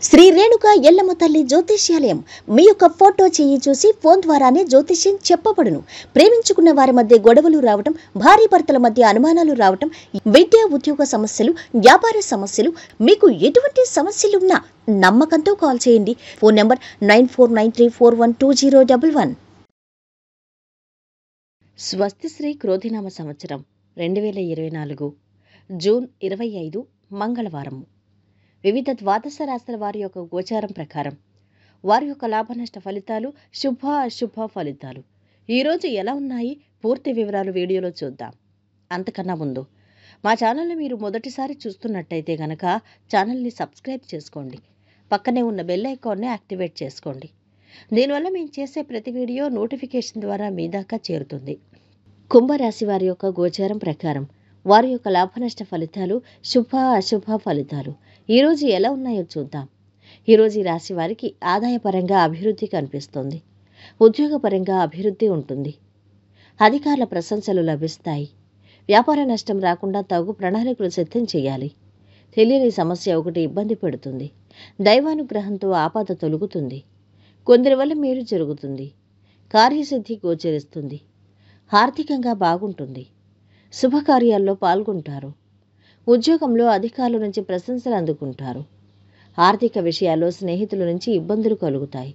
శ్రీ రేణుక ఎల్లమ్మ తల్లి జ్యోతిష్యాలయం మీ యొక్క ఫోటో చేయి చూసి ఫోన్ ద్వారానే జ్యోతిష్యం చెప్పబడును. ప్రేమించుకున్న వారి మధ్య గొడవలు రావటం, భార్య భర్తల మధ్య అనుమానాలు రావటం, విద్యా ఉద్యోగ సమస్యలు, వ్యాపార సమస్యలు, మీకు ఎటువంటి సమస్యలున్నా నమ్మకంతో కాల్ చేయండి. Phone number 9493412011. స్వస్తి శ్రీ క్రోధినామ సంవత్సరం 2024 జూన్ 25 మంగళవారం. వివిధ ద్వాదశ రాశుల వారి యొక్క గోచారం ప్రకారం వారి యొక్క లాభనష్ట ఫలితాలు, శుభ అశుభ ఫలితాలు ఈరోజు ఎలా ఉన్నాయి పూర్తి వివరాలు వీడియోలో చూద్దాం. అంతకన్నా ముందు మా ఛానల్ని మీరు మొదటిసారి చూస్తున్నట్టయితే కనుక ఛానల్ని సబ్స్క్రైబ్ చేసుకోండి. పక్కనే ఉన్న బెల్ ఐకాన్ని యాక్టివేట్ చేసుకోండి. దీనివల్ల మేము చేసే ప్రతి వీడియో నోటిఫికేషన్ ద్వారా మీ దాకా చేరుతుంది. కుంభరాశి వారి యొక్క గోచారం ప్రకారం వారి యొక్క లాభనష్ట ఫలితాలు, శుభ అశుభ ఫలితాలు ఈరోజు ఎలా ఉన్నాయో చూద్దాం. ఈరోజు ఈ రాశి వారికి ఆదాయపరంగా అభివృద్ధి కనిపిస్తుంది. ఉద్యోగపరంగా అభివృద్ధి ఉంటుంది. అధికారుల ప్రశంసలు లభిస్తాయి. వ్యాపార నష్టం రాకుండా తగు ప్రణాళికలు సిద్ధం చేయాలి. తెలియని సమస్య ఒకటి ఇబ్బంది పెడుతుంది. దైవానుగ్రహంతో ఆపద తొలుగుతుంది. కొందరి వల్ల మేలు జరుగుతుంది. కార్యసిద్ధి గోచరిస్తుంది. ఆర్థికంగా బాగుంటుంది. శుభకార్యాల్లో పాల్గొంటారు. ఉద్యోగంలో అధికారుల నుంచి ప్రశంసలు అందుకుంటారు. ఆర్థిక విషయాల్లో స్నేహితుల నుంచి ఇబ్బందులు కలుగుతాయి.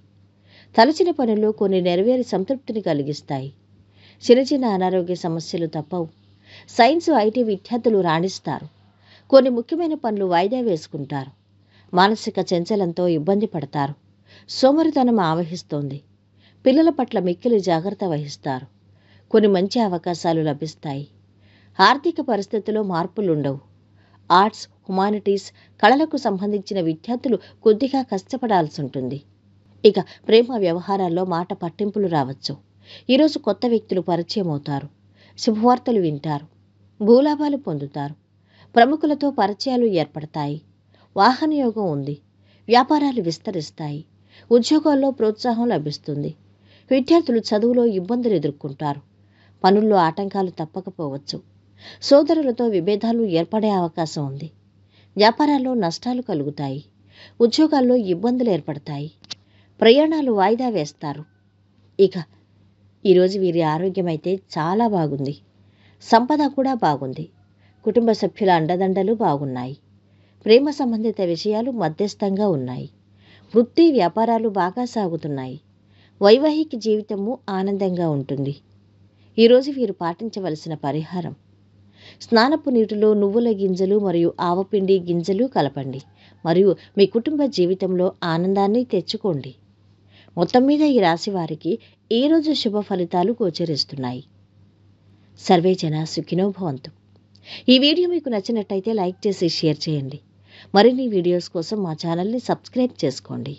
తలచిన పనుల్లో కొన్ని నెరవేరి సంతృప్తిని కలిగిస్తాయి. చిన్న చిన్న అనారోగ్య సమస్యలు తప్పవు. సైన్స్, ఐటీ విద్యార్థులు రాణిస్తారు. కొన్ని ముఖ్యమైన పనులు వాయిదా వేసుకుంటారు. మానసిక చంచలంతో ఇబ్బంది పడతారు. సోమరితనం ఆవహిస్తోంది. పిల్లల పట్ల మిక్కిలి జాగ్రత్త వహిస్తారు. కొన్ని మంచి అవకాశాలు లభిస్తాయి. ఆర్థిక పరిస్థితుల్లో మార్పులుండవు. ఆర్ట్స్, హ్యుమానిటీస్, కళలకు సంబంధించిన విద్యార్థులు కొద్దిగా కష్టపడాల్సి ఉంటుంది. ఇక ప్రేమ వ్యవహారాల్లో మాట పట్టింపులు రావచ్చు. ఈరోజు కొత్త వ్యక్తులు పరిచయం అవుతారు. శుభవార్తలు వింటారు. భూలాభాలు పొందుతారు. ప్రముఖులతో పరిచయాలు ఏర్పడతాయి. వాహన యోగం ఉంది. వ్యాపారాలు విస్తరిస్తాయి. ఉద్యోగాల్లో ప్రోత్సాహం లభిస్తుంది. విద్యార్థులు చదువులో ఇబ్బందులు ఎదుర్కొంటారు. పనుల్లో ఆటంకాలు తప్పకపోవచ్చు. సోదరులతో విభేదాలు ఏర్పడే అవకాశం ఉంది. వ్యాపారాల్లో నష్టాలు కలుగుతాయి. ఉద్యోగాల్లో ఇబ్బందులు ఏర్పడతాయి. ప్రయాణాలు వాయిదా వేస్తారు. ఇక ఈరోజు వీరి ఆరోగ్యం అయితే చాలా బాగుంది. సంపద కూడా బాగుంది. కుటుంబ సభ్యుల అండదండలు బాగున్నాయి. ప్రేమ సంబంధిత విషయాలు మధ్యస్థంగా ఉన్నాయి. వృత్తి వ్యాపారాలు బాగా సాగుతున్నాయి. వైవాహిక జీవితము ఆనందంగా ఉంటుంది. ఈరోజు వీరు పాటించవలసిన పరిహారం: స్నానపు నీటిలో నువ్వుల గింజలు మరియు ఆవపిండి గింజలు కలపండి మరియు మీ కుటుంబ జీవితంలో ఆనందాన్ని తెచ్చుకోండి. మొత్తం మీద ఈ రాశి వారికి ఈరోజు శుభ ఫలితాలు గోచరిస్తున్నాయి. సర్వే జన సుఖినో భవంతు. ఈ వీడియో మీకు నచ్చినట్టయితే లైక్ చేసి షేర్ చేయండి. మరిన్ని వీడియోస్ కోసం మా ఛానల్ని సబ్స్క్రైబ్ చేసుకోండి.